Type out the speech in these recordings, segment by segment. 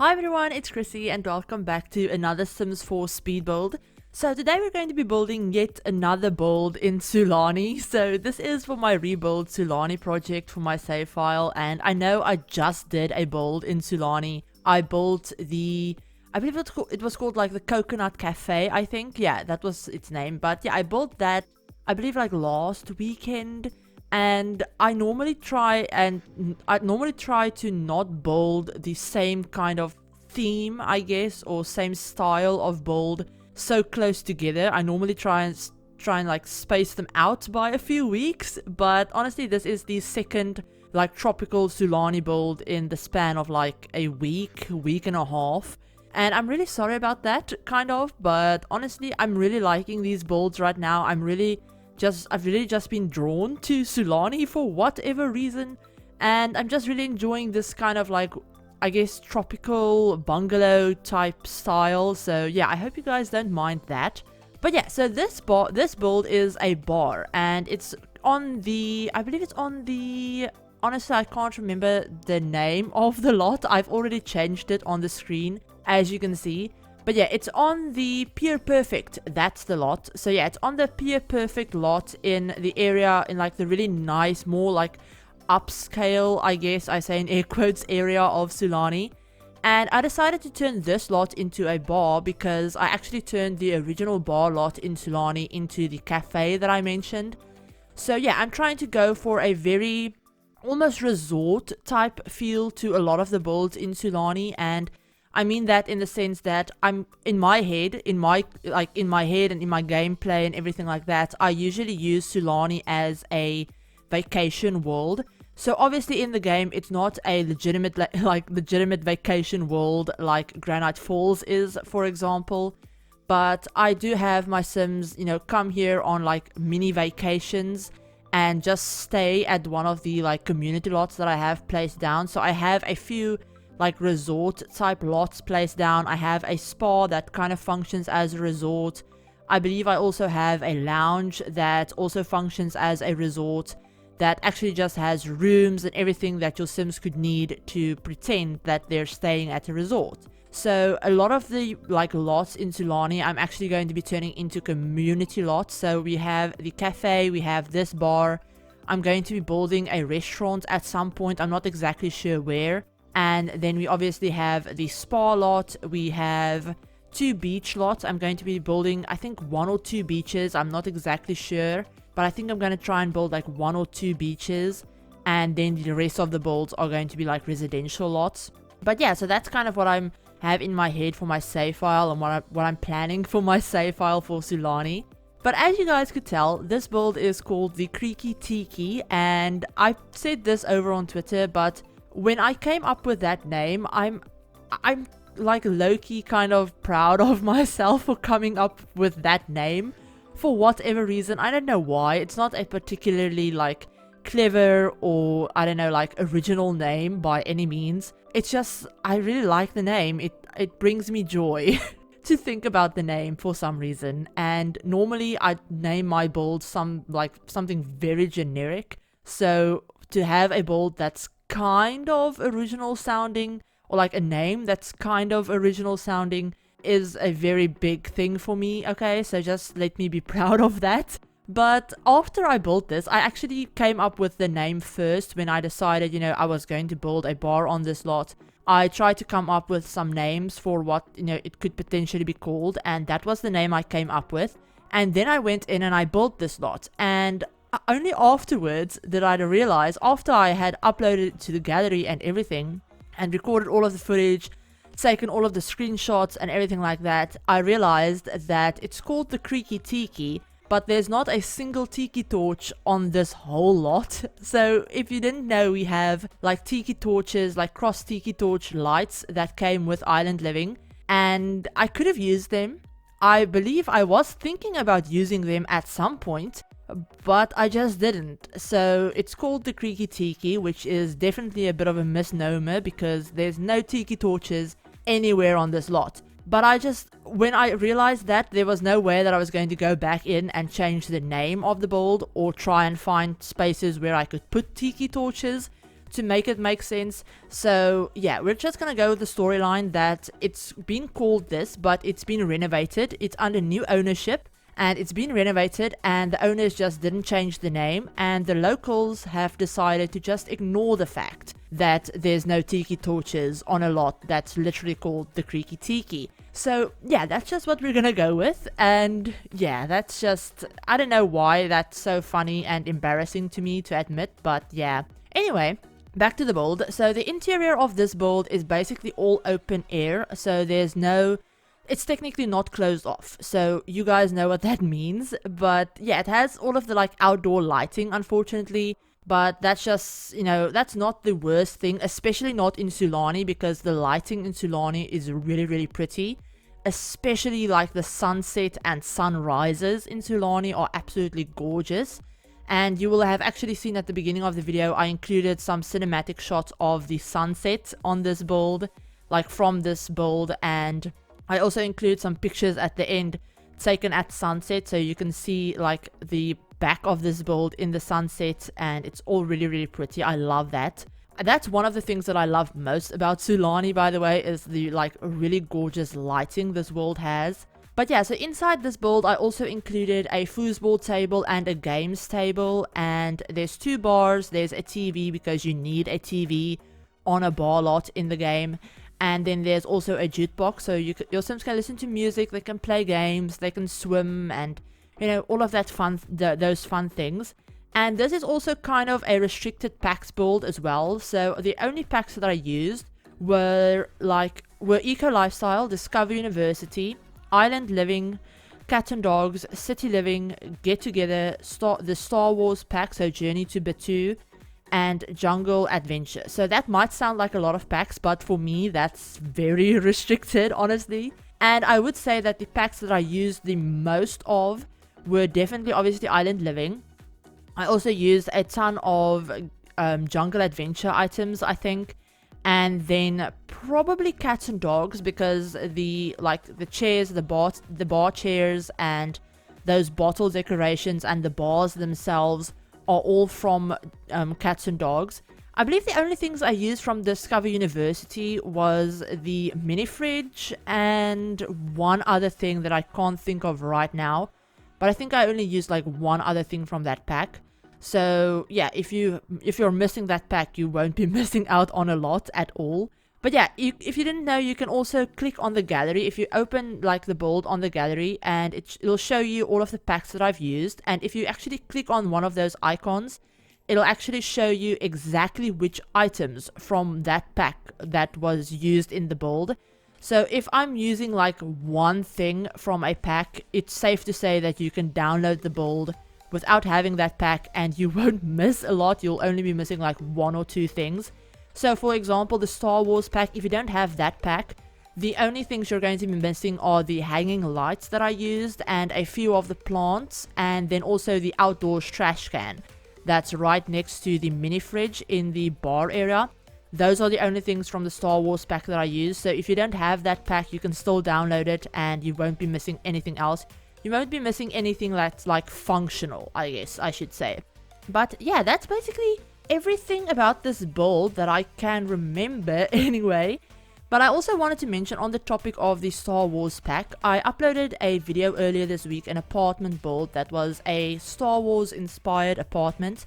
Hi everyone, it's Chrissie and welcome back to another Sims 4 speed build. So today we're going to be building yet another build in Sulani. So this is for my Rebuild Sulani project for my save file, and I know I just did a build in Sulani. I built I believe it was called like the Coconut Cafe, I think. Yeah, that was its name. But yeah, I built that, I believe like last weekend. And I normally try to not build the same kind of theme, I guess, or same style of build so close together. I normally try and like space them out by a few weeks, but honestly this is the second like tropical Sulani build in the span of like a week and a half. And I'm really sorry about that, kind of, but honestly I'm really liking these builds right now. I've really just been drawn to Sulani for whatever reason, and I'm just really enjoying this kind of like, I guess, tropical bungalow type style. So yeah, I hope you guys don't mind that. But yeah, so this build is a bar, and it's on the, I believe it's on the, honestly I can't remember the name of the lot. I've already changed it on the screen, as you can see. But yeah, it's on the Pier Perfect, that's the lot. So yeah, it's on the Pier Perfect lot in the area, in like the really nice, more like upscale, I guess I say in air quotes, area of Sulani. And I decided to turn this lot into a bar because I actually turned the original bar lot in Sulani into the cafe that I mentioned. So yeah, I'm trying to go for a very almost resort type feel to a lot of the builds in Sulani, and I mean that in the sense that I'm in my head and in my gameplay and everything like that, I usually use Sulani as a vacation world. So obviously in the game it's not a legitimate vacation world like Granite Falls is, for example. But I do have my Sims, you know, come here on like mini vacations and just stay at one of the like community lots that I have placed down. So I have a few like resort type lots placed down. I have a spa that kind of functions as a resort. I believe I also have a lounge that also functions as a resort, that actually just has rooms and everything that your Sims could need to pretend that they're staying at a resort. So a lot of the like lots in Sulani I'm actually going to be turning into community lots. So we have the cafe, we have this bar. I'm going to be building a restaurant at some point, I'm not exactly sure where. And then we obviously have the spa lot, we have 2 beach lots. I'm going to be building, I think, 1 or 2 beaches, I'm not exactly sure, but I think I'm going to try and build like 1 or 2 beaches, and then the rest of the builds are going to be like residential lots. But yeah, so that's kind of what I have in my head for my save file, and what I'm planning for my save file for Sulani. But as you guys could tell, this build is called the Creaky Tiki, and I said this over on Twitter, but when I came up with that name, I'm like low-key kind of proud of myself for coming up with that name. For whatever reason, I don't know why. It's not a particularly like clever or, I don't know, like original name by any means. It's just, I really like the name. It brings me joy to think about the name for some reason. And normally I name my build something very generic. So to have a build that's kind of original sounding, or like a name that's kind of original sounding, is a very big thing for me. Okay, so just let me be proud of that. But after I built this, I actually came up with the name first. When I decided, you know, I was going to build a bar on this lot, I tried to come up with some names for what, you know, it could potentially be called, and that was the name I came up with. And then I went in and I built this lot, and only afterwards did I realize, after I had uploaded it to the gallery and everything, and recorded all of the footage, taken all of the screenshots and everything like that, I realized that it's called the Creaky Tiki, but there's not a single tiki torch on this whole lot. So if you didn't know, we have like tiki torches, like cross tiki torch lights that came with Island Living, and I could have used them. I believe I was thinking about using them at some point, but I just didn't. So it's called the Creaky Tiki, which is definitely a bit of a misnomer because there's no tiki torches anywhere on this lot. But when I realized that, there was no way that I was going to go back in and change the name of the build or try and find spaces where I could put tiki torches to make it make sense. So yeah, we're just gonna go with the storyline that it's been called this, but it's been renovated. It's under new ownership and it's been renovated, and the owners just didn't change the name, and the locals have decided to just ignore the fact that there's no tiki torches on a lot that's literally called the Creaky Tiki. So yeah, that's just what we're gonna go with, and yeah, that's just, I don't know why that's so funny and embarrassing to me to admit, but yeah. Anyway, back to the build. So the interior of this build is basically all open air, so there's no, it's technically not closed off, so you guys know what that means. But yeah, it has all of the like outdoor lighting, unfortunately, but that's just, you know, that's not the worst thing, especially not in Sulani, because the lighting in Sulani is really pretty, especially like the sunset and sunrises in Sulani are absolutely gorgeous. And you will have actually seen at the beginning of the video, I included some cinematic shots of the sunset on this build, like from this build, and I also include some pictures at the end taken at sunset, so you can see like the back of this build in the sunset, and it's all really pretty. I love that. That's one of the things that I love most about Sulani, by the way, is the like really gorgeous lighting this world has. But yeah, so inside this build I also included a foosball table and a games table, and there's 2 bars, there's a TV because you need a TV on a bar lot in the game. And then there's also a jukebox, so your Sims can listen to music, they can play games, they can swim, and you know, all of that fun, those fun things. And this is also kind of a restricted packs build as well. So the only packs that I used were Eco Lifestyle, Discover University, Island Living, Cats and Dogs, City Living, Get Together, the Star Wars pack, so Journey to Batuu, and Jungle Adventure. So that might sound like a lot of packs, but for me that's very restricted, honestly. And I would say that the packs that I used the most of were definitely obviously Island Living. I also used a ton of Jungle Adventure items, I think, and then probably Cats and Dogs, because the chairs, the bar chairs, and those bottle decorations and the bars themselves are all from Cats and Dogs. I believe the only things I used from Discover University was the mini fridge and one other thing that I can't think of right now, but I think I only used like one other thing from that pack. So yeah, if you're missing that pack, you won't be missing out on a lot at all. But yeah, if you didn't know, you can also click on the gallery. If you open like the build on the gallery, and it'll show you all of the packs that I've used. And if you actually click on one of those icons, it'll actually show you exactly which items from that pack that was used in the build. So if I'm using like one thing from a pack, it's safe to say that you can download the build without having that pack and you won't miss a lot. You'll only be missing like 1 or 2 things. So for example, the Star Wars pack, if you don't have that pack, the only things you're going to be missing are the hanging lights that I used and a few of the plants, and then also the outdoors trash can that's right next to the mini fridge in the bar area. Those are the only things from the Star Wars pack that I used. So if you don't have that pack, you can still download it and you won't be missing anything else. You won't be missing anything that's like functional, I guess I should say. But yeah, that's basically everything about this build that I can remember anyway. But I also wanted to mention, on the topic of the Star Wars pack, I uploaded a video earlier this week, an apartment build that was a Star Wars inspired apartment.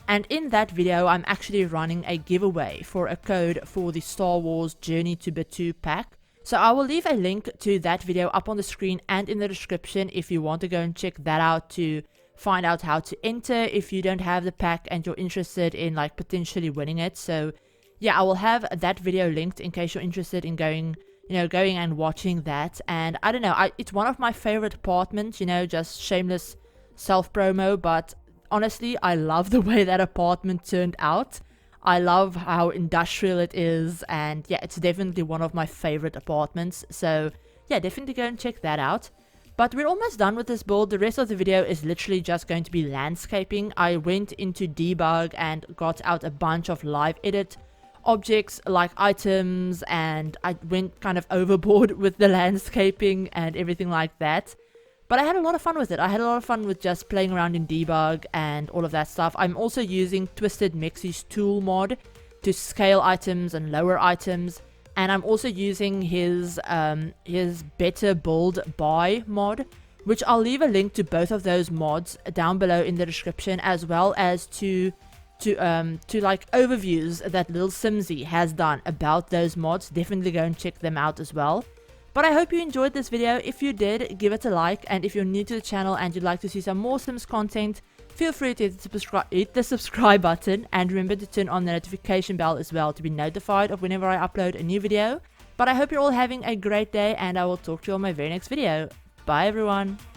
And in that video, I'm actually running a giveaway for a code for the Star Wars Journey to Batuu pack. So I will leave a link to that video up on the screen and in the description if you want to go and check that out to find out how to enter if you don't have the pack and you're interested in like potentially winning it. So yeah, I will have that video linked in case you're interested in going and watching that. And I don't know, it's one of my favorite apartments, just shameless self-promo, but honestly, I love the way that apartment turned out. I love how industrial it is, and yeah, it's definitely one of my favorite apartments. So yeah, definitely go and check that out. But we're almost done with this build. The rest of the video is literally just going to be landscaping. I went into debug and got out a bunch of live edit objects like items, and I went kind of overboard with the landscaping and everything like that. But I had a lot of fun with it. I had a lot of fun with just playing around in debug and all of that stuff. I'm also using Twisted Mexie's tool mod scale items and lower items. And I'm also using his better build buy mod, which I'll leave a link to both of those mods down below in the description, as well as to like overviews that Lil Simsy has done about those mods. Definitely go and check them out as well. But I hope you enjoyed this video. If you did, give it a like, and if you're new to the channel and you'd like to see some more Sims content, feel free to hit the subscribe button, and remember to turn on the notification bell as well to be notified of whenever I upload a new video. But I hope you're all having a great day, and I will talk to you on my very next video. Bye everyone!